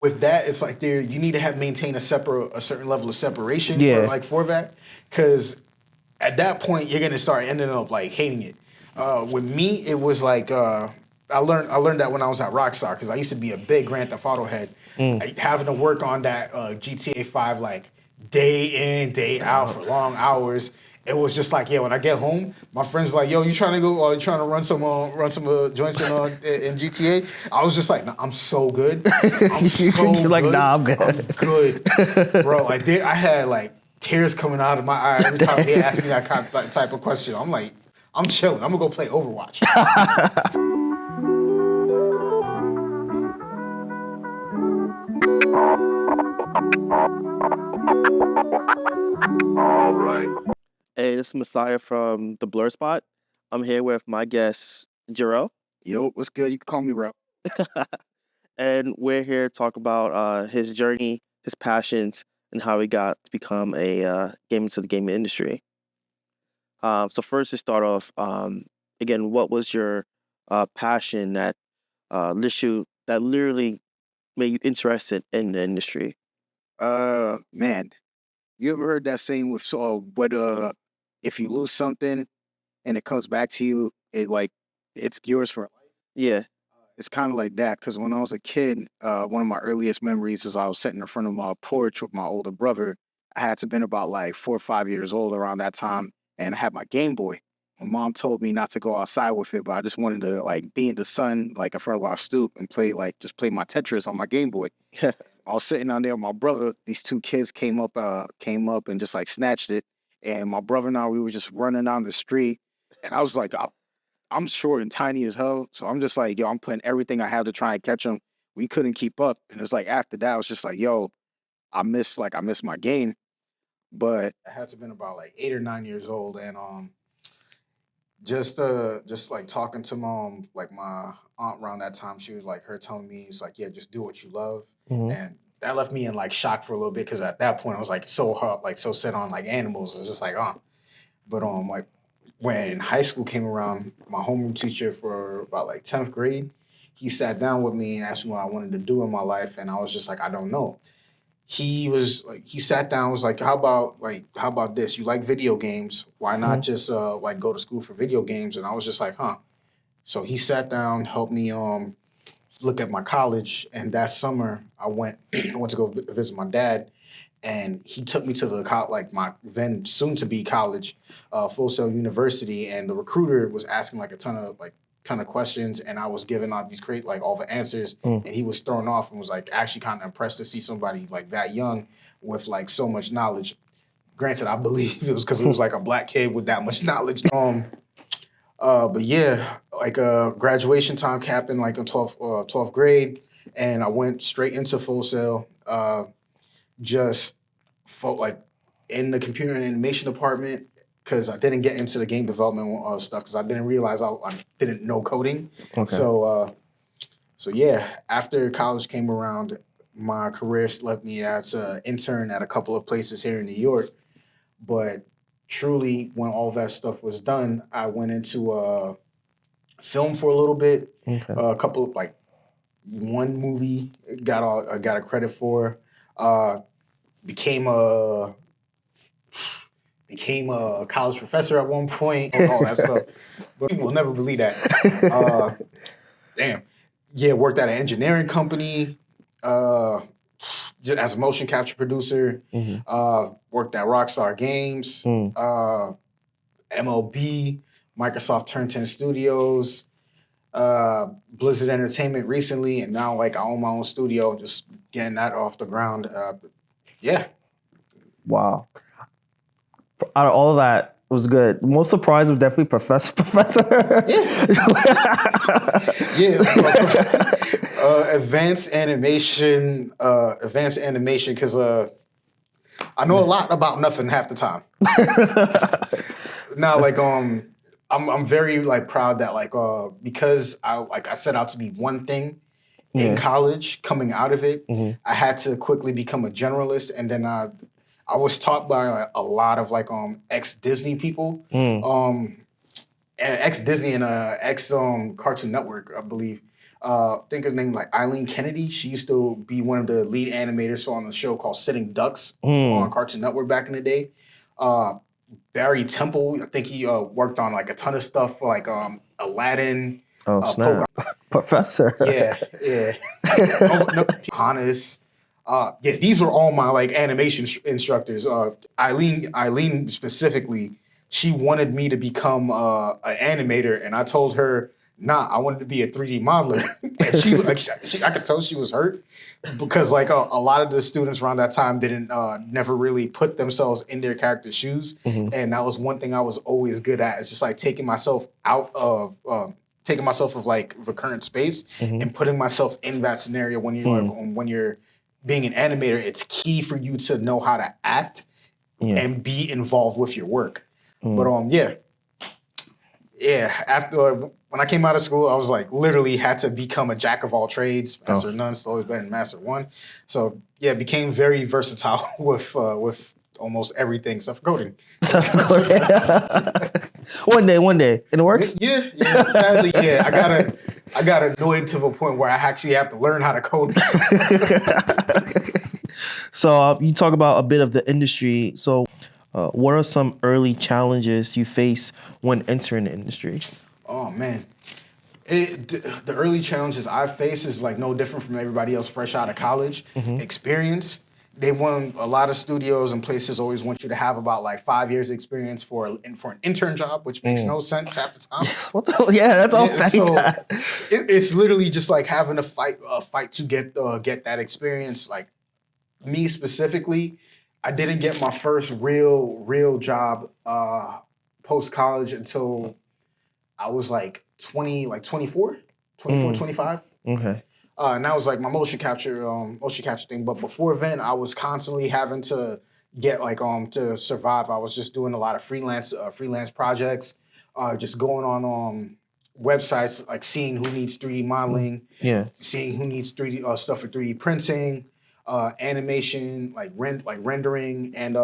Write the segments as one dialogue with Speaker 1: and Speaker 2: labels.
Speaker 1: with that, it's like you need to have maintain a certain level of separation
Speaker 2: Yeah.
Speaker 1: for that, because at that point you're gonna start ending up like hating it. With me, it was like I learned that when I was at Rockstar, because I used to be a big Grand Theft Auto head. Having to work on that GTA 5 like day in day out for long hours. It was just like, yeah, when I get home, my friends like, yo, you trying to go? You trying to run some joints in GTA? I was just like, nah, I'm so good. I'm so
Speaker 2: You're like,
Speaker 1: good.
Speaker 2: nah, I'm good.
Speaker 1: I'm good, bro. Like I had like tears coming out of my eye every time they asked me that type of question. I'm like, I'm chilling. I'm gonna go play Overwatch.
Speaker 3: Hey, this is Messiah from TheBlerdSpot. I'm here with my guest, Jerell.
Speaker 1: Yo, what's good? You can call me bro.
Speaker 3: And we're here to talk about his journey, his passions, and how he got to become a game into the gaming industry. So first to start off, again, what was your passion that literally made you interested in the industry?
Speaker 4: Man, you ever heard that saying with what if you lose something and it comes back to you, it's yours for life.
Speaker 3: Yeah.
Speaker 4: It's kind of like that, because when I was a kid, one of my earliest memories is I was sitting in front of my porch with my older brother. I had to been about like 4 or 5 years old around that time, and I had my Game Boy. My mom told me not to go outside with it, but I just wanted to like be in the sun, like in front of our stoop, and just play my Tetris on my Game Boy. I was sitting down there with my brother. These two kids came up and just like snatched it. And my brother and I, we were just running down the street. And I was like, I'm short and tiny as hell. So I'm just like, yo, I'm putting everything I have to try and catch them. We couldn't keep up. And it's like, after that, I was just like, yo, I miss my game. But
Speaker 1: I had to been about like 8 or 9 years old, and just like talking to like my aunt around that time, she was like her telling me, it's like, yeah, just do what you love. And that left me in like shock for a little bit, because at that point I was like so hot, like so set on like animals. It was just like, but like when high school came around, my homeroom teacher for about like 10th grade, he sat down with me and asked me what I wanted to do in my life, and I was just like, I don't know. He sat down, was like, how about this? You like video games? Why not just like go to school for video games? And I was just like, huh. So he sat down, helped me look at my college, and that summer I went to go visit my dad, and he took me to like my then soon to be college, Full Sail University, and the recruiter was asking like a ton of questions, and I was giving out these like all the answers, and he was thrown off and was like actually kind of impressed to see somebody like that young with like so much knowledge. Granted, I believe it was because it was like a black kid with that much knowledge. But yeah, like graduation time happened like in 12th grade, and I went straight into Full Sail. Just felt like in the computer and animation department, because I didn't get into the game development stuff, because I didn't realize I didn't know coding.
Speaker 2: Okay.
Speaker 1: So yeah, after college came around, my career led me as an intern at a couple of places here in New York. But truly, when all that stuff was done, I went into film for a little bit.
Speaker 2: Okay.
Speaker 1: A couple of like one movie got a credit for. Became a college professor at one point, all that stuff. But people will never believe that. Damn. Yeah, worked at an engineering company, just as a motion capture producer. Worked at Rockstar Games, MLB, Microsoft Turn 10 Studios, Blizzard Entertainment recently, and now like I own my own studio, just getting that off the ground. Yeah.
Speaker 2: Wow. Out of all of that, it was good. Most surprised was definitely Professor.
Speaker 1: Yeah. Advanced animation, because I know a lot about nothing half the time. Now, like I'm very like proud that like because I set out to be one thing in college. Coming out of it, I had to quickly become a generalist, and then I was taught by a lot of like ex-Disney people, ex-Disney and ex Cartoon Network, I believe. I think her name like Eileen Kennedy. She used to be one of the lead animators on a show called Sitting Ducks on Cartoon Network back in the day. Barry Temple, I think he worked on like a ton of stuff for like Aladdin.
Speaker 2: Oh, snap. Professor.
Speaker 1: Yeah. Hannes. Yeah, these were all my like animation instructors. Eileen specifically, she wanted me to become an animator, and I told her, nah, I wanted to be a 3D modeler. And I could tell she was hurt because like a lot of the students around that time didn't never really put themselves in their character's shoes, and that was one thing I was always good at. It's just like taking myself out of like the current space and putting myself in that scenario when you're when you're being an animator. It's key for you to know how to act and be involved with your work. But after when I came out of school, I was like literally had to become a jack of all trades. Master of none, still always better than master of one. So yeah, became very versatile with almost everything except for coding.
Speaker 2: One day, and it works.
Speaker 1: Yeah. Sadly, yeah. I got annoyed to the point where I actually have to learn how to code.
Speaker 2: So you talk about a bit of the industry. So what are some early challenges you face when entering the industry?
Speaker 1: Oh man, the early challenges I face is like no different from everybody else fresh out of college. Experience. They want a lot of studios and places always want you to have about like 5 years experience for an intern job, which makes no sense half the time.
Speaker 2: That's all.
Speaker 1: So it's literally just like having a fight to get that experience. Like me specifically, I didn't get my first real job post college until I was like 24, 25.
Speaker 2: Okay.
Speaker 1: And that was like my motion capture thing. But before then, I was constantly having to get like to survive. I was just doing a lot of freelance projects, just going on websites, like seeing who needs 3D modeling, seeing who needs 3D stuff for 3D printing, animation, like rendering, and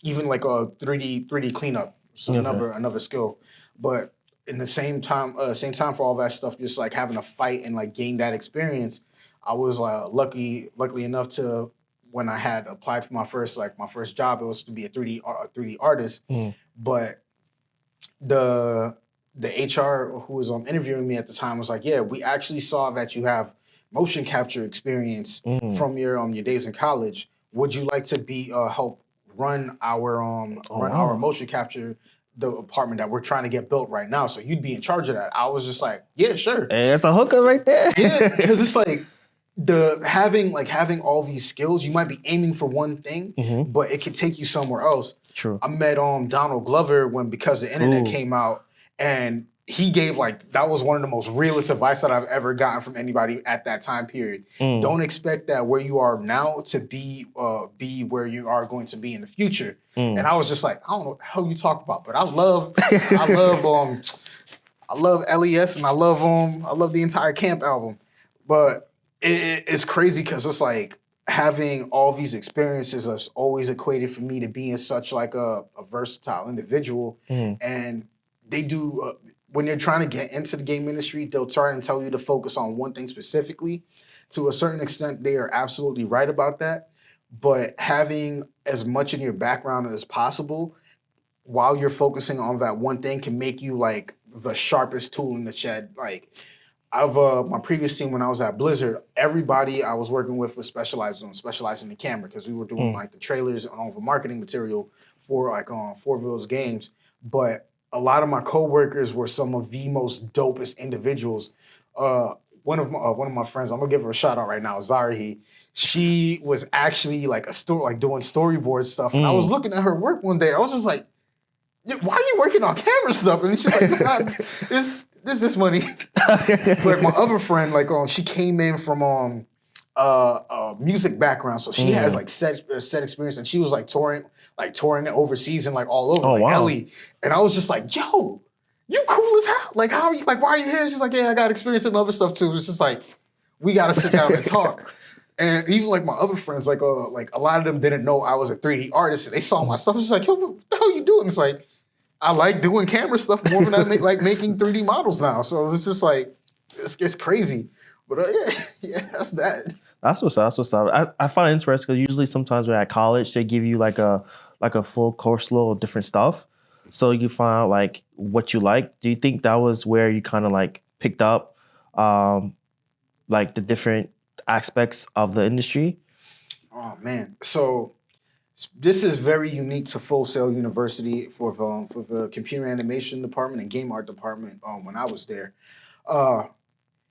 Speaker 1: even like a 3D cleanup. So another skill, but in the same time for all that stuff, just like having to fight and like gain that experience, I was luckily enough to, when I had applied for my first job, it was to be a 3D artist. But the HR who was interviewing me at the time was like, yeah, we actually saw that you have motion capture experience from your days in college. Would you like to be help run our motion capture department that we're trying to get built right now? So you'd be in charge of that. I was just like, yeah, sure.
Speaker 2: Hey, that's a hookup right there.
Speaker 1: Yeah, because it's like having all these skills, you might be aiming for one thing, but it could take you somewhere else.
Speaker 2: True.
Speaker 1: I met Donald Glover because the internet came out, and he gave that was one of the most realist advice that I've ever gotten from anybody at that time period. Don't expect that where you are now to be where you are going to be in the future. And I was just like, I don't know what the hell you talk about, but I love LES, and I love the entire Camp album. But it's crazy because it's like having all these experiences has always equated for me to being such like a versatile individual. And they do when you're trying to get into the game industry, they'll try and tell you to focus on one thing specifically. To a certain extent, they are absolutely right about that. But having as much in your background as possible while you're focusing on that one thing can make you like the sharpest tool in the shed. Like my previous team when I was at Blizzard, everybody I was working with was specialized in the camera because we were doing like the trailers and all the marketing material for like for those games. But a lot of my coworkers were some of the most dopest individuals. One of my friends, I'm gonna give her a shout out right now, Zarihi. She was actually doing storyboard stuff, and I was looking at her work one day. I was just like, "Why are you working on camera stuff?" And she's like, "This money." It's like my other friend, she came in from a music background, so she has like set experience, and she was touring overseas and all over, Ellie. And I was just like, "Yo, you cool as hell! Like, how are you? Like, why are you here?" She's like, "Yeah, I got experience in other stuff too." It's just like we got to sit down and talk. And even my other friends, a lot of them didn't know I was a 3D artist, and they saw my stuff. It's like, "Yo, what the hell are you doing?" It's like, I like doing camera stuff more than I like making 3D models now. So it's just it's crazy. But yeah, that's that.
Speaker 2: That's what's up. That's what's up. I find it interesting because usually sometimes when at college they give you like a full course load of different stuff, so you find out like what you like. Do you think that was where you kind of like picked up like the different aspects of the industry?
Speaker 1: Oh man, so this is very unique to Full Sail University for the computer animation department and game art department. When I was there, uh,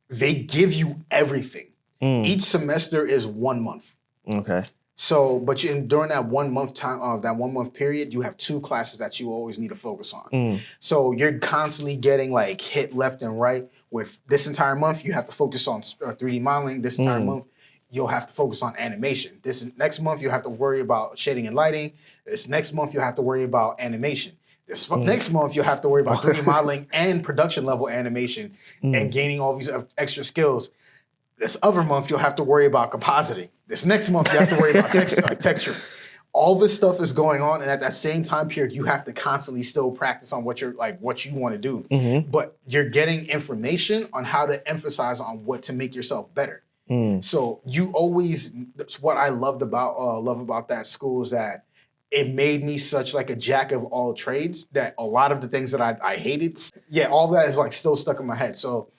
Speaker 1: they give you everything. Each semester is 1 month.
Speaker 2: Okay.
Speaker 1: So, but during that 1 month time, that 1 month period, you have 2 classes that you always need to focus on. So you're constantly getting like hit left and right. With this entire month, you have to focus on 3D modeling. This entire month, you'll have to focus on animation. This next month, you'll have to worry about shading and lighting. This next month, you'll have to worry about animation. This next month, you'll have to worry about 3D modeling and production level animation and gaining all these extra skills. This other month, you'll have to worry about compositing. This next month, you have to worry about texture. All this stuff is going on, and at that same time period, you have to constantly still practice on what you want to do. But you're getting information on how to emphasize on what to make yourself better. So you always, that's what I love about that school is that it made me such like a jack of all trades that a lot of the things that I hated, all that is like still stuck in my head. So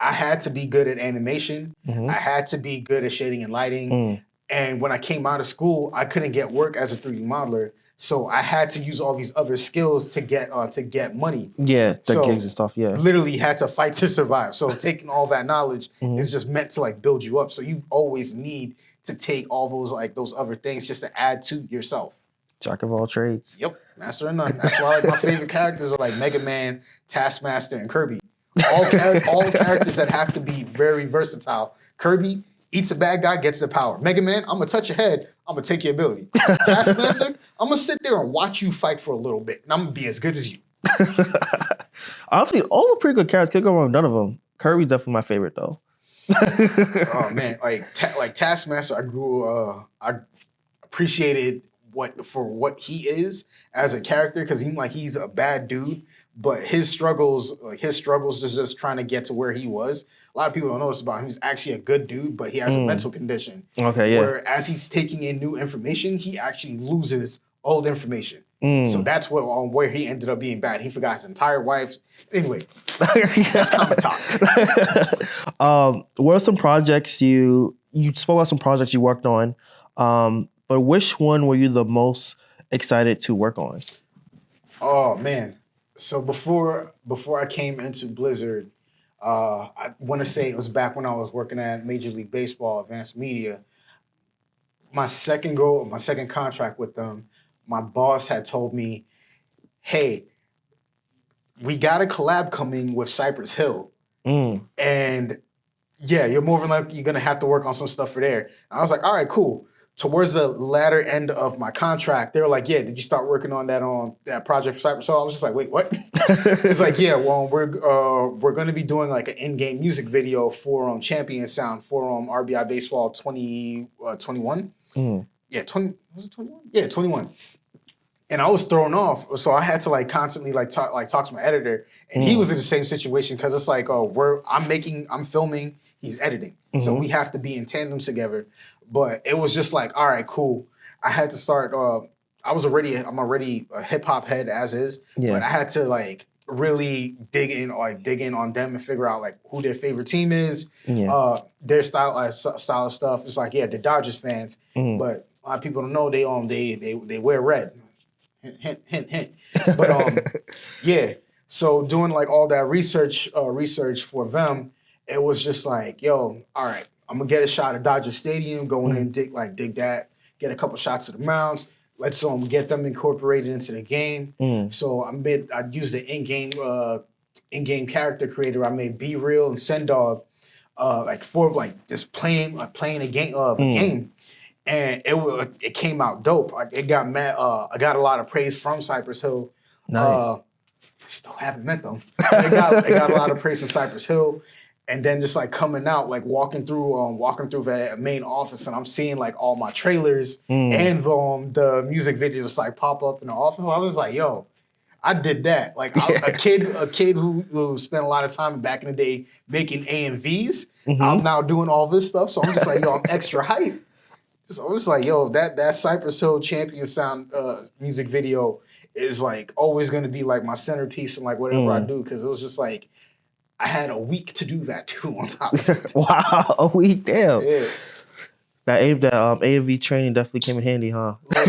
Speaker 1: I had to be good at animation. I had to be good at shading and lighting. And when I came out of school, I couldn't get work as a 3D modeler. So I had to use all these other skills to get money.
Speaker 2: Yeah, the gigs and stuff. Yeah,
Speaker 1: literally had to fight to survive. So taking all that knowledge is just meant to like build you up. So you always need to take all those other things just to add to yourself.
Speaker 2: Jack of all trades.
Speaker 1: Yep, master of none. That's why like my favorite characters are like Mega Man, Taskmaster, and Kirby. All characters that have to be very versatile. Kirby eats a bad guy, gets the power. Mega Man, I'm gonna touch your head, I'm gonna take your ability. Taskmaster, I'm gonna sit there and watch you fight for a little bit, and I'm gonna be as good as you.
Speaker 2: Honestly, all the pretty good characters. Could go wrong, none of them. Kirby's definitely my favorite though.
Speaker 1: Oh man, like Taskmaster, I appreciated what he is as a character because he's a bad dude. But his struggles is just trying to get to where he was. A lot of people don't notice about him. He's actually a good dude, but he has a mental condition.
Speaker 2: Okay, yeah.
Speaker 1: Where as he's taking in new information, he actually loses old information. So that's where he ended up being bad. He forgot his entire wife. Anyway, that's common talk.
Speaker 2: What are some projects you spoke about some projects you worked on, but which one were you the most excited to work on?
Speaker 1: Oh man. So before I came into Blizzard, I want to say it was back when I was working at Major League Baseball, Advanced Media. My second contract with them, my boss had told me, "Hey, we got a collab coming with Cypress Hill, and yeah, you're more than likely you're gonna have to work on some stuff for there." And I was like, "All right, cool." Towards the latter end of my contract, they were like, "Yeah, did you start working on that project for Cypress Hill?" I was just like, "Wait, what?" It's like, "Yeah, well, we're going to be doing like an in-game music video for Champion Sound for RBI Baseball 2021. Yeah, 20 was it 21? Yeah, 21. And I was thrown off, so I had to like constantly talk to my editor, and he was in the same situation because it's like, I'm filming, he's editing, so we have to be in tandem together. But it was just like, all right, cool. I had to start. I'm already a hip hop head as is, but I had to like really dig in on them and figure out like who their favorite team is, their style of stuff. It's like, yeah, they're Dodgers fans, but a lot of people don't know they wear red. Hint, hint, hint. But yeah. So doing like all that research for them, it was just like, yo, all right, I'm gonna get a shot at Dodger Stadium, go in and dig that, get a couple shots of the mounds. Let's get them incorporated into the game. So I used the in-game character creator. I made B Real and Sendog just playing a game. And it came out dope. I got a lot of praise from Cypress Hill.
Speaker 2: Nice.
Speaker 1: Still haven't met them. I got a lot of praise from Cypress Hill. And then just like coming out, like walking through the main office, and I'm seeing like all my trailers and the music videos like pop up in the office. I was like, yo, I did that. Like a kid who spent a lot of time back in the day making AMVs. I'm now doing all this stuff. So I'm just like, yo, I'm extra hype. So I was like, yo, that Cypress Hill Champion Sound music video is like always gonna be like my centerpiece and like whatever I do, because it was just like I had a week to do that too on top of it.
Speaker 2: Wow, a week, damn.
Speaker 1: Yeah.
Speaker 2: That AMV training definitely came in handy, huh?
Speaker 1: Like,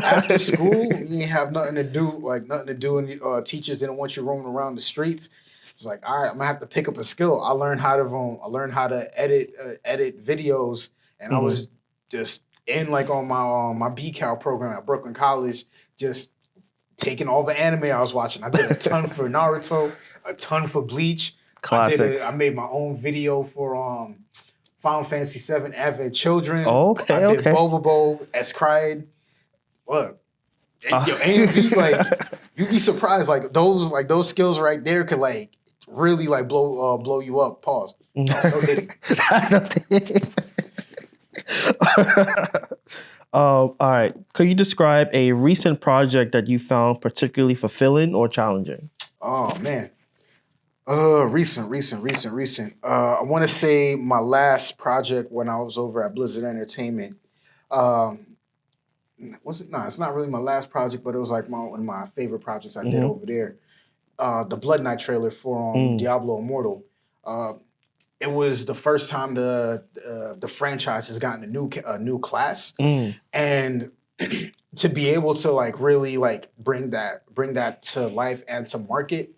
Speaker 1: after school, you didn't have nothing to do, and teachers didn't want you roaming around the streets. It's like, all right, I'm gonna have to pick up a skill. I learned how to edit videos, and I was just in like on my BCal program at Brooklyn College, just taking all the anime I was watching. I did a ton for Naruto, a ton for Bleach.
Speaker 2: Classics.
Speaker 1: I made my own video for Final Fantasy VII Advent Children.
Speaker 2: Okay,
Speaker 1: I did Bobobo, Cried. Look, yo, AMV, like you'd be surprised, like those skills right there could like really like blow you up. Pause. No hitting.
Speaker 2: All right. Could you describe a recent project that you found particularly fulfilling or challenging?
Speaker 1: Oh man. Recent. I want to say my last project when I was over at Blizzard Entertainment. Was it? No, it's not really my last project, but it was like one of my favorite projects I did over there. The Blood Knight trailer for Diablo Immortal. It was the first time the franchise has gotten a new class, and to be able to like really like bring that to life and to market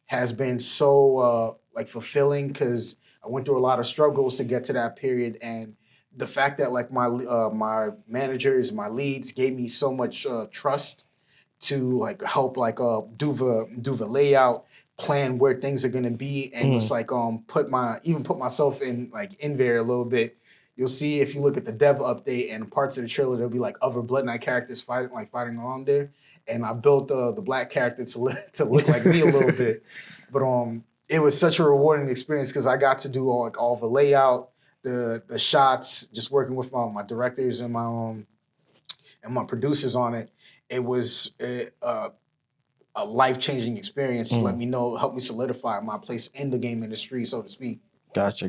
Speaker 1: has been so like fulfilling, because I went through a lot of struggles to get to that period, and the fact that like my managers, my leads gave me so much trust to like help like do the layout, plan where things are gonna be, and just like put myself in there a little bit. You'll see if you look at the dev update and parts of the trailer, there'll be like other Blood Knight characters fighting on there. And I built the black character to look like me a little bit. But it was such a rewarding experience because I got to do all the layout, the shots, just working with my directors and my producers on it. It was a life-changing experience to help me solidify my place in the game industry, so to speak.
Speaker 2: Gotcha.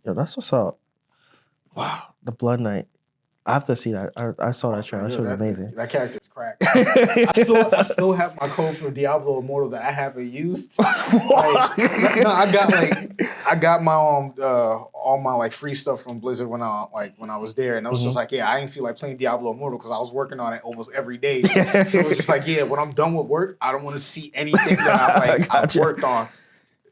Speaker 2: Yo, that's what's up. Wow, the Blood Knight. I have to see that. I saw that trailer. That shit was amazing.
Speaker 1: That character's crack. I still have my code for Diablo Immortal that I haven't used. I got my all my like free stuff from Blizzard when I was there, and I was just like, I didn't feel like playing Diablo Immortal because I was working on it almost every day. So it was just like, when I'm done with work, I don't want to see anything that I've worked on.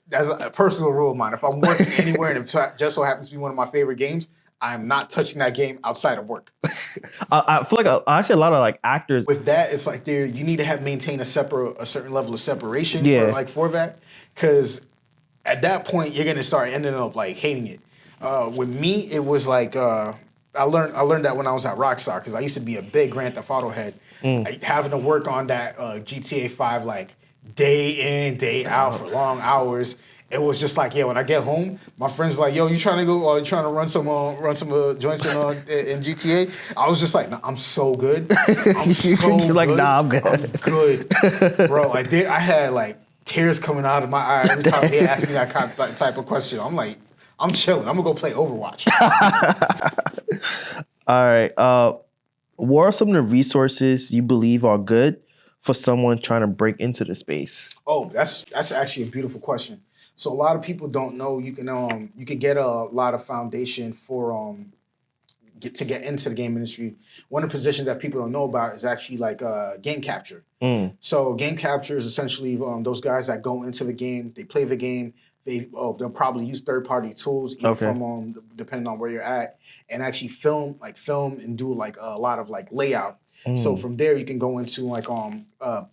Speaker 1: That's a personal rule of mine. If I'm working anywhere and it just so happens to be one of my favorite games, I'm not touching that game outside of work.
Speaker 2: I feel like actually a lot of like actors
Speaker 1: with that, it's like you need to maintain a certain level of separation for that, because at that point you're gonna start ending up like hating it. With me, it was like I learned that when I was at Rockstar, because I used to be a big Grand Theft Auto head. Having to work on that GTA 5 like day in, day out for long hours. It was just like, when I get home, my friends like, yo, you trying to go? You trying to run some joints in GTA? I was just like, nah, I'm so good. I'm so
Speaker 2: You're like, nah, I'm good.
Speaker 1: I'm good, bro. Like, I had like tears coming out of my eye every time they asked me that type of question. I'm like, I'm chilling. I'm gonna go play Overwatch.
Speaker 2: All right. What are some of the resources you believe are good for someone trying to break into the space?
Speaker 1: Oh, that's actually a beautiful question. So a lot of people don't know you can get a lot of foundation for to get into the game industry. One of the positions that people don't know about is actually like game capture. So game capture is essentially those guys that go into the game, they play the game, they'll probably use third-party tools, either from depending on where you're at, and actually film and do like a lot of like layout. So from there you can go into like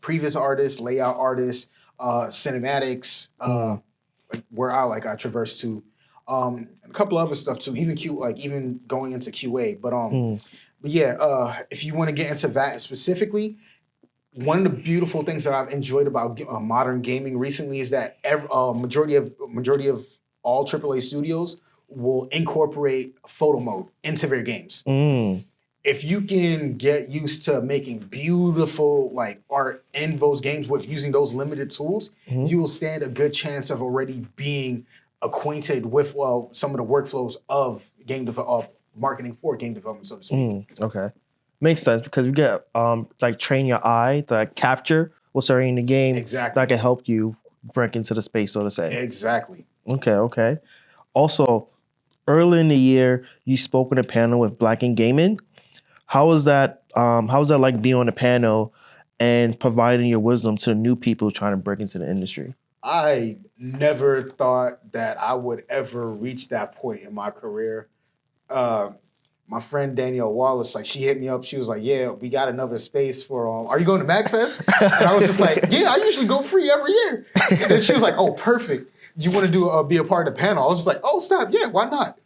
Speaker 1: previous artists, layout artists, cinematics, where I traverse to, a couple other stuff too, even going into QA. But if you want to get into that specifically, one of the beautiful things that I've enjoyed about modern gaming recently is that majority of all AAA studios will incorporate photo mode into their games. if you can get used to making beautiful like art in those games with using those limited tools, you will stand a good chance of already being acquainted with some of the workflows of marketing for game development, so to speak.
Speaker 2: Okay, makes sense because you get like train your eye to like, capture what's already in the game.
Speaker 1: Exactly.
Speaker 2: That can help you break into the space, so to say.
Speaker 1: Exactly.
Speaker 2: Okay. Also, early in the year, you spoke on a panel with Black in Gaming. How was that? How was that like being on a panel and providing your wisdom to new people trying to break into the industry?
Speaker 1: I never thought that I would ever reach that point in my career. My friend Danielle Wallace, like she hit me up. She was like, "Yeah, we got another space for. Are you going to MagFest?" And I was just like, "Yeah, I usually go free every year." And then she was like, "Oh, perfect. Do you want to be a part of the panel?" I was just like, "Oh, stop. Yeah, why not?"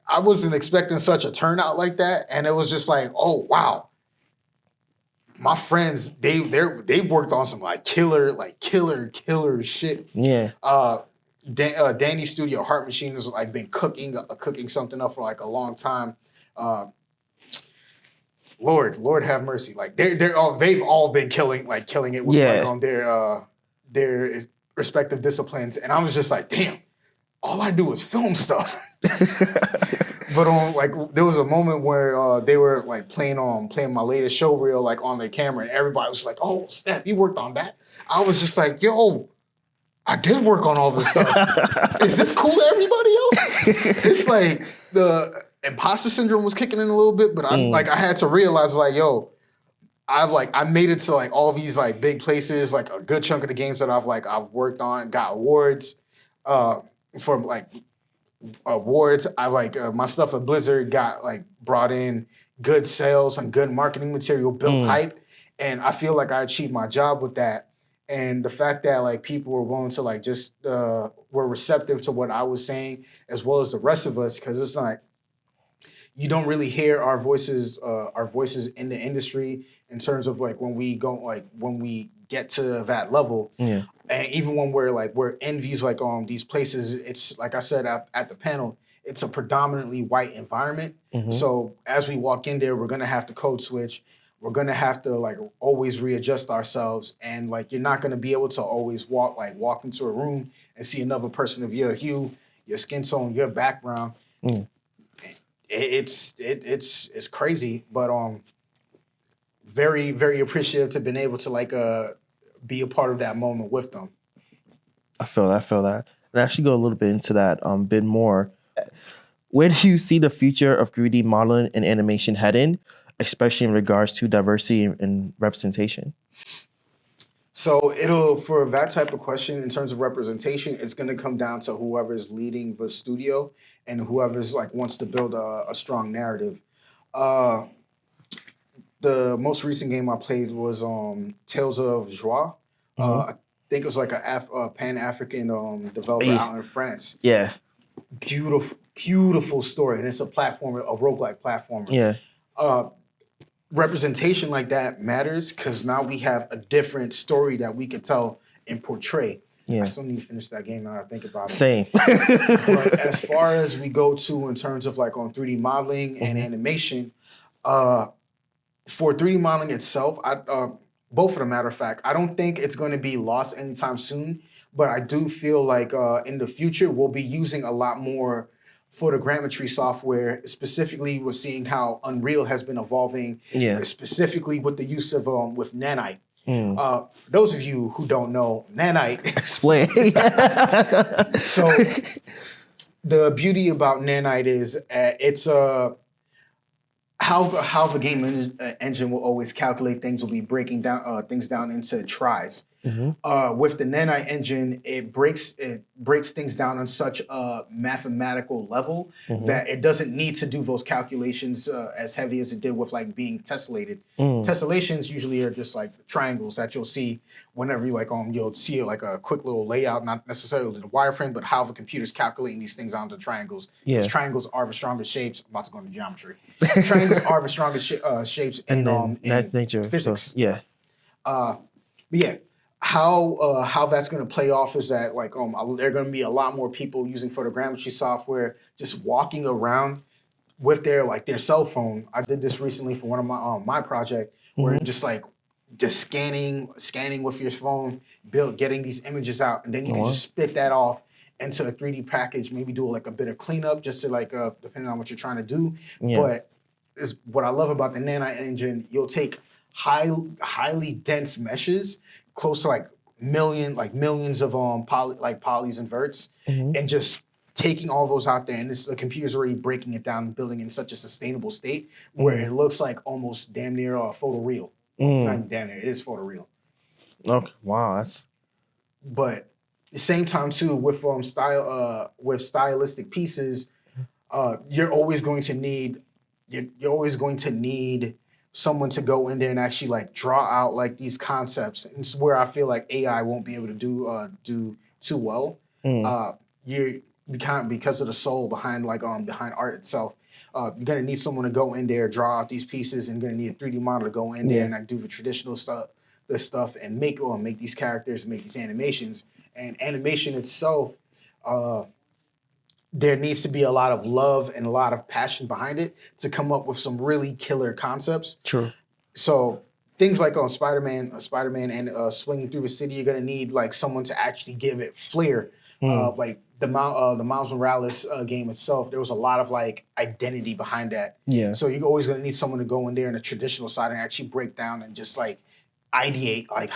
Speaker 1: I wasn't expecting such a turnout like that, and it was just like, "Oh, wow." My friends, they've worked on some like killer shit.
Speaker 2: Yeah.
Speaker 1: Danny's studio, Heart Machine, has like been cooking something up for like a long time. Lord have mercy. Like they've all been killing it with like on their respective disciplines, and I was just like, damn, all I do is film stuff. But there was a moment where they were like playing my latest show reel like on their camera, and everybody was like, "Oh, snap, you worked on that?" I was just like, "Yo, I did work on all this stuff. Is this cool to everybody else?" It's like the imposter syndrome was kicking in a little bit, but I had to realize like, yo, I made it to like all these like big places, like a good chunk of the games that I've worked on, got awards for like awards. I my stuff at Blizzard got like brought in good sales and good marketing material, built hype, and I feel like I achieved my job with that. And the fact that like people were willing to like just were receptive to what I was saying, as well as the rest of us, because it's like you don't really hear our voices in the industry in terms of like when we get to that level.
Speaker 2: Yeah.
Speaker 1: And even when we're in these these places, it's like I said at the panel, it's a predominantly white environment. So as we walk in there, we're gonna have to code switch. We're gonna have to like always readjust ourselves, and like you're not gonna be able to always walk into a room and see another person of your hue, your skin tone, your background. It's crazy, but very very appreciative to been able to like be a part of that moment with them.
Speaker 2: I feel that. And actually go a little bit into that bit more. Where do you see the future of 3D modeling and animation heading, especially in regards to diversity and representation?
Speaker 1: So for that type of question in terms of representation, it's going to come down to whoever's leading the studio and whoever's like wants to build a strong narrative. The most recent game I played was Tales of Joie. I think it was like a Pan-African developer out in France.
Speaker 2: Yeah.
Speaker 1: Beautiful story, and it's a roguelike platformer.
Speaker 2: Yeah.
Speaker 1: Representation like that matters because now we have a different story that we can tell and portray.
Speaker 2: Yeah.
Speaker 1: I still need to finish that game now that I think about it.
Speaker 2: Same.
Speaker 1: But as far as we go to in terms of like on 3D modeling and animation, for 3D modeling itself, both of them, matter of fact, I don't think it's going to be lost anytime soon. But I do feel like in the future, we'll be using a lot more photogrammetry software. Specifically, we're seeing how Unreal has been evolving, specifically with the use of with Nanite. Those of you who don't know, Nanite.
Speaker 2: Explain.
Speaker 1: So the beauty about Nanite is it's how the game engine will always calculate things, will be breaking down things down into tries. With the Nanite engine, it breaks things down on such a mathematical level that it doesn't need to do those calculations as heavy as it did with like being tessellated. Tessellations usually are just like triangles that you'll see whenever you you'll see like a quick little layout, not necessarily the wireframe, but how the computer's calculating these things onto triangles. Because triangles are the strongest shapes. I'm about to go into geometry. Triangles are the strongest shapes in nature, physics.
Speaker 2: So,
Speaker 1: but yeah. How that's going to play off is that there are going to be a lot more people using photogrammetry software, just walking around, with their cell phone. I did this recently for one of my project where just like just scanning with your phone, getting these images out, and then you can just spit that off into a 3D package. Maybe do like a bit of cleanup just to like depending on what you're trying to do.
Speaker 2: Yeah.
Speaker 1: But is what I love about the Nanite engine. You'll take highly dense meshes, close to like millions of polys and verts, and just taking all those out there, and the computer's already breaking it down and building it in such a sustainable state where it looks like almost damn near photoreal. Not even damn near, it is photoreal.
Speaker 2: Okay, wow, that's.
Speaker 1: But at the same time too, with stylistic pieces, you're always going to need someone to go in there and actually like draw out like these concepts. And it's where I feel like AI won't be able to do too well. Because of the soul behind behind art itself. You're gonna need someone to go in there, draw out these pieces, and you're gonna need a 3D model to go in there and like do the traditional stuff, and make these characters, make these animations. And animation itself, there needs to be a lot of love and a lot of passion behind it to come up with some really killer concepts.
Speaker 2: True.
Speaker 1: So things like on Spider-Man and swinging through the city, you're gonna need like someone to actually give it flair. Like the Miles Morales game itself, there was a lot of like identity behind that.
Speaker 2: Yeah.
Speaker 1: So you're always gonna need someone to go in there in the traditional side and actually break down and just like ideate like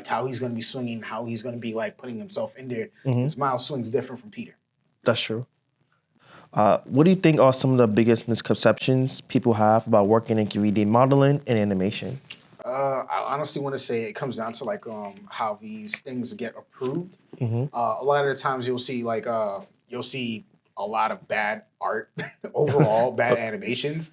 Speaker 1: how he's gonna be swinging, how he's gonna be like putting himself in there. Because Miles swings different from Peter.
Speaker 2: That's true. What do you think are some of the biggest misconceptions people have about working in 3D modeling and animation?
Speaker 1: I honestly want to say it comes down to like how these things get approved. A lot of the times you'll see a lot of bad art overall, bad animations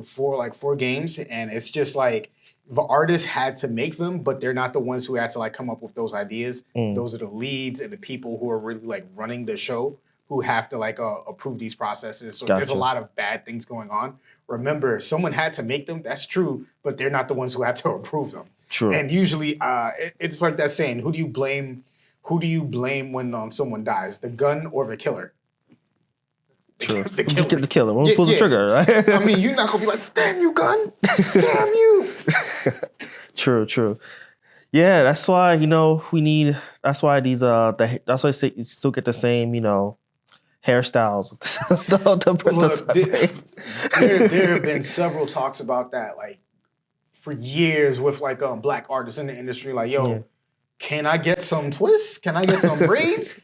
Speaker 1: for games, and it's just like the artists had to make them, but they're not the ones who had to like come up with those ideas. Those are the leads and the people who are really like running the show who have to like approve these processes. So there's a lot of bad things going on. Remember, someone had to make them. That's true, but they're not the ones who had to approve them.
Speaker 2: True.
Speaker 1: And usually, it's like that saying: who do you blame? Who do you blame when someone dies? The gun or the killer?
Speaker 2: True.
Speaker 1: The killer.
Speaker 2: The killer. When we pull the trigger, right?
Speaker 1: I mean, you're not gonna be like, "Damn you, gun! Damn you!"
Speaker 2: True. Yeah, that's why we need. That's why these that's why you still get the same hairstyles.
Speaker 1: There have been several talks about that, like for years, with like black artists in the industry. Like, yo, can I get some twists? Can I get some braids?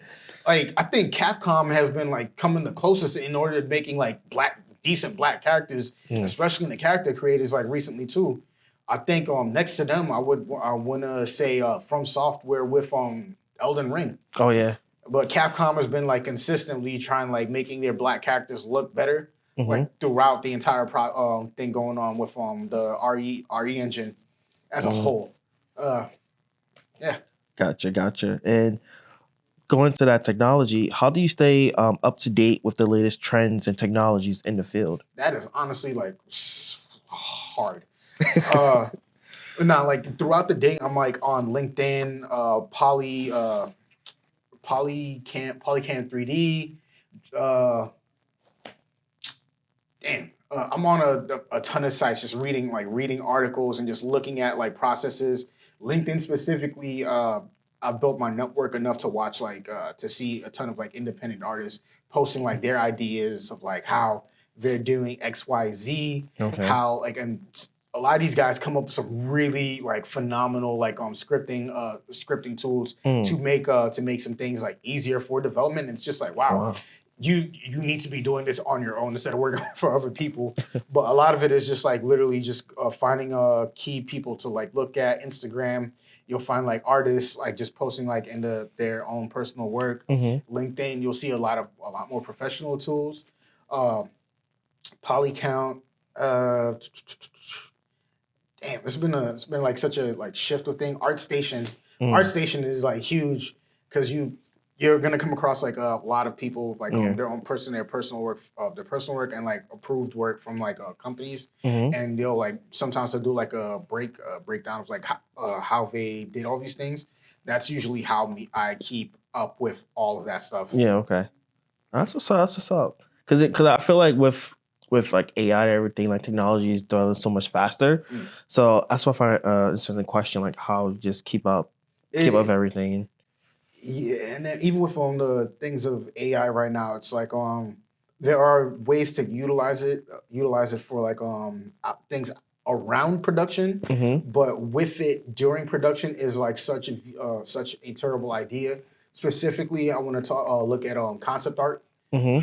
Speaker 1: Like, I think Capcom has been like coming the closest in order to making like decent black characters, especially in the character creators like recently too. I think next to them, I want to say From Software with Elden Ring.
Speaker 2: Oh yeah.
Speaker 1: But Capcom has been like consistently trying like making their black characters look better, like throughout the entire thing going on with the RE engine as a whole. Yeah.
Speaker 2: Gotcha. And going to that technology, how do you stay up to date with the latest trends and technologies in the field?
Speaker 1: That is honestly like hard. Now, like throughout the day, I'm like on LinkedIn, Polycam 3D. I'm on a ton of sites just reading articles and just looking at like processes. LinkedIn specifically, I built my network enough to watch to see a ton of like independent artists posting like their ideas of like how they're doing XYZ, how like, and a lot of these guys come up with some really like phenomenal like scripting tools to make some things like easier for development. And it's just like wow. You need to be doing this on your own instead of working for other people. But a lot of it is just like literally just finding key people to like look at. Instagram, you'll find like artists like just posting like into their own personal work. LinkedIn, you'll see a lot more professional tools. Polycount. Damn, it's been like such a like shift of thing. ArtStation. ArtStation is like huge because you're gonna come across like a lot of people like their personal work and like approved work from like companies, and they'll like sometimes they'll do like a breakdown of like how they did all these things. That's usually how I keep up with all of that stuff.
Speaker 2: Yeah, okay, that's what's up. Because I feel like with with like AI and everything, like technology is done so much faster. So that's what I find interesting question, like how you just keep up with everything.
Speaker 1: Yeah, and then even with the things of AI right now, it's like there are ways to utilize it for like things around production, but with it during production is like such a terrible idea. Specifically, I want to look at concept art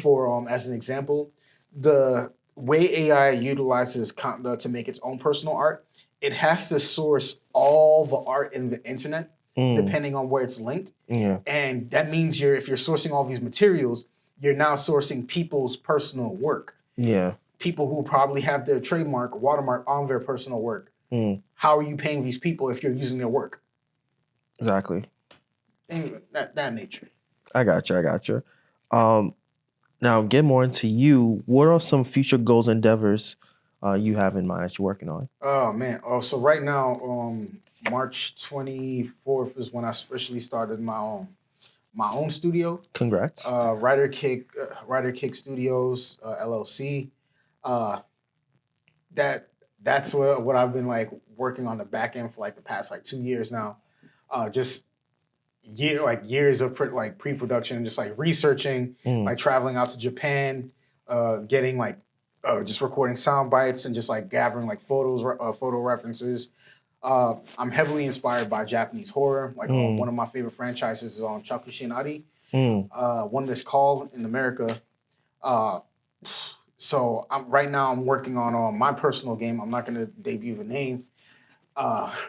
Speaker 1: for as an example. The way AI utilizes to make its own personal art, it has to source all the art in the internet depending on where it's linked.
Speaker 2: Yeah.
Speaker 1: And that means if you're sourcing all these materials, you're now sourcing people's personal work.
Speaker 2: Yeah.
Speaker 1: People who probably have their trademark, watermark on their personal work. How are you paying these people if you're using their work?
Speaker 2: Exactly.
Speaker 1: Anyway, that nature.
Speaker 2: I got you. Now get more into you. What are some future goals, endeavors you have in mind that you're working on?
Speaker 1: Oh man. So right now, March 24th is when I officially started my own studio.
Speaker 2: Congrats.
Speaker 1: Rider Kick Studios LLC. That's what I've been like working on the back end for like the past like 2 years now. Just years of pre-production, just like researching, like traveling out to Japan, getting like just recording sound bites and just like gathering like photo references. I'm heavily inspired by Japanese horror. Like one of my favorite franchises is on Chakushinari. One that's called in America. So right now I'm working on my personal game. I'm not going to debut the name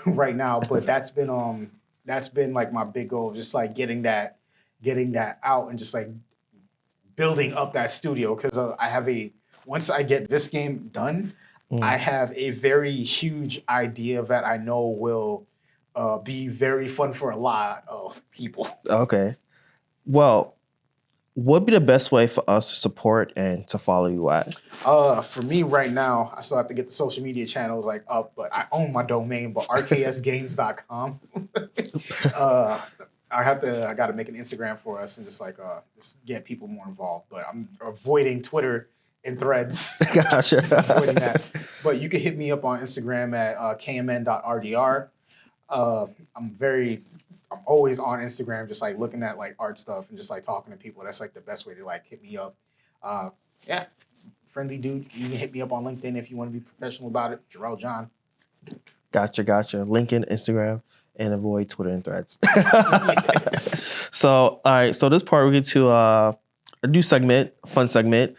Speaker 1: right now, but that's been like my big goal, just like getting that out and just like building up that studio, because once I get this game done, I have a very huge idea that I know will be very fun for a lot of people.
Speaker 2: Okay. Well, what would be the best way for us to support and to follow you at?
Speaker 1: For me right now, I still have to get the social media channels like up, but I own my domain, but rksgames.com. I got to make an Instagram for us and just get people more involved. But I'm avoiding Twitter and Threads.
Speaker 2: Gotcha.
Speaker 1: Avoiding that. But you can hit me up on Instagram at kmn.rdr. I'm always on Instagram, just like looking at like art stuff and just like talking to people. That's like the best way to like hit me up. Yeah, friendly dude. You can hit me up on LinkedIn if you want to be professional about it. Jerell John.
Speaker 2: Gotcha. LinkedIn, Instagram, and avoid Twitter and Threads. So, all right. So this part we get to a new segment, fun segment.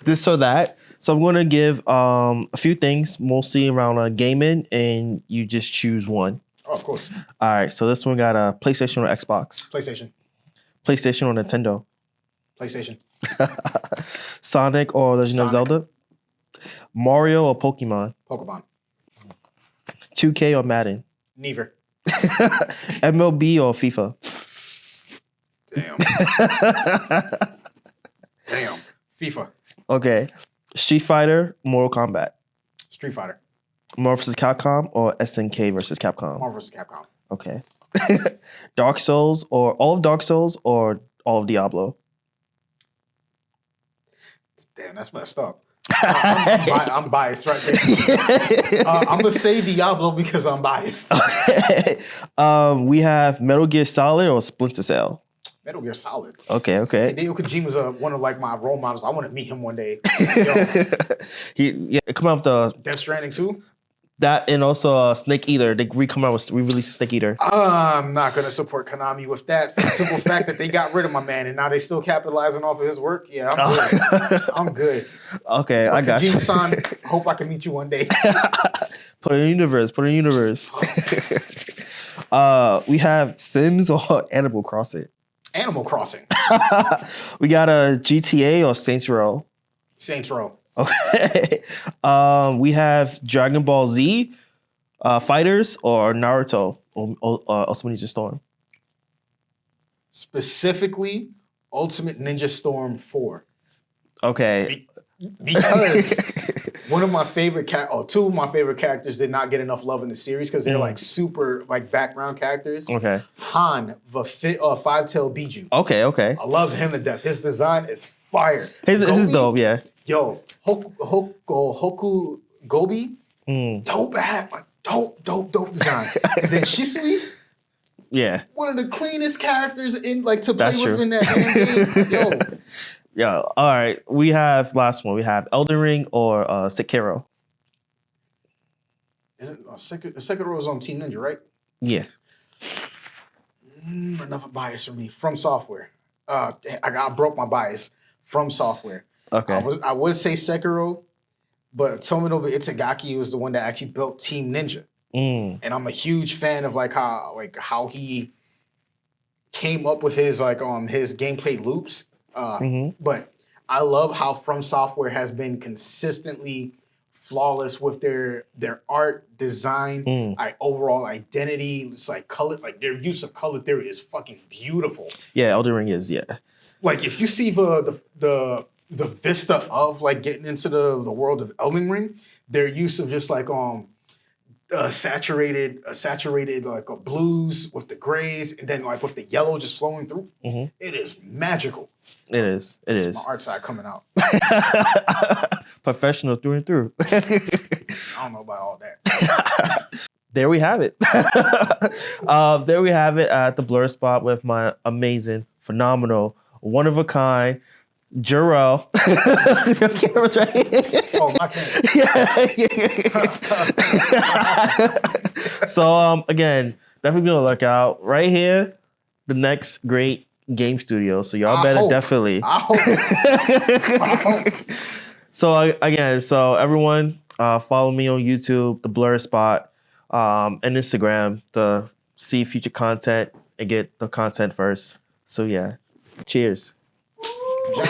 Speaker 2: This or that. So I'm going to give a few things, mostly around gaming, and you just choose one.
Speaker 1: Oh, of course.
Speaker 2: All right. So this one got a PlayStation or Xbox? PlayStation or Nintendo?
Speaker 1: PlayStation.
Speaker 2: Sonic or Legend of Zelda? Mario or Pokemon?
Speaker 1: Pokemon.
Speaker 2: 2K or Madden?
Speaker 1: Neither.
Speaker 2: MLB or FIFA?
Speaker 1: Damn. FIFA.
Speaker 2: Okay. Street Fighter, Mortal Kombat?
Speaker 1: Street Fighter.
Speaker 2: Marvel vs. Capcom or SNK versus Capcom?
Speaker 1: Marvel vs. Capcom.
Speaker 2: Okay. Dark Souls or all of Dark Souls or all of Diablo?
Speaker 1: Damn, that's messed up. I'm biased right there. I'm going to say Diablo because I'm biased.
Speaker 2: Okay. We have Metal Gear Solid or Splinter Cell?
Speaker 1: Metal Gear Solid.
Speaker 2: Okay.
Speaker 1: Hideo Kojima's one of like my role models. I want to meet him one day.
Speaker 2: He come out with the
Speaker 1: Death Stranding 2?
Speaker 2: That and also Snake Eater. They re-released Snake Eater.
Speaker 1: I'm not going to support Konami with that. For the simple fact that they got rid of my man and now they still capitalizing off of his work. Yeah, I'm good. I'm good.
Speaker 2: Okay, I got you.
Speaker 1: Kojima-san, hope I can meet you one day.
Speaker 2: Put it in universe. We have Sims or Animal Crossing?
Speaker 1: Animal Crossing.
Speaker 2: We got a GTA or Saints Row?
Speaker 1: Saints Row.
Speaker 2: Okay. We have Dragon Ball Z, Fighters, or Naruto, or Ultimate Ninja Storm.
Speaker 1: Specifically, Ultimate Ninja Storm 4.
Speaker 2: Okay.
Speaker 1: Because two of my favorite characters did not get enough love in the series because they're like super like background characters.
Speaker 2: Okay.
Speaker 1: Han, the five-tailed Biju.
Speaker 2: Okay.
Speaker 1: I love him to death. His design is fire.
Speaker 2: His is dope, yeah.
Speaker 1: Yo, Hoku Gobi, dope hat, like dope design. And then Shisui,
Speaker 2: Yeah.
Speaker 1: one of the cleanest characters in to play
Speaker 2: That's
Speaker 1: with
Speaker 2: true.
Speaker 1: in that damn game. Yo,
Speaker 2: Yeah. All right. We have last one. We have Elden Ring or Sekiro.
Speaker 1: is it Sekiro is on Team Ninja, right?
Speaker 2: Yeah.
Speaker 1: Another bias for me. From Software. I broke my bias. From Software.
Speaker 2: Okay.
Speaker 1: I would say Sekiro, but Tomonobu Itagaki was the one that actually built Team Ninja. And I'm a huge fan of how he came up with his his gameplay loops. But I love how From Software has been consistently flawless with their art, design, overall identity. It's like color, like their use of color theory is fucking beautiful.
Speaker 2: Yeah, Elden Ring is, yeah.
Speaker 1: Like if you see the vista of getting into the world of Elden Ring, their use of just saturated blues with the grays and then with the yellow just flowing through. It is magical.
Speaker 2: It is.
Speaker 1: My art side coming out.
Speaker 2: Professional through and through.
Speaker 1: I don't know about all that.
Speaker 2: There we have it. There we have it at the Blur Spot with my amazing, phenomenal, one of a kind, Jerell. Your camera's right here.
Speaker 1: Oh, my camera.
Speaker 2: So again, definitely be on the lookout. Right here, the next great game studio. So y'all better definitely.
Speaker 1: I hope.
Speaker 2: So again, everyone follow me on YouTube, the Blur Spot, and Instagram to see future content and get the content first. So yeah, cheers.
Speaker 1: John,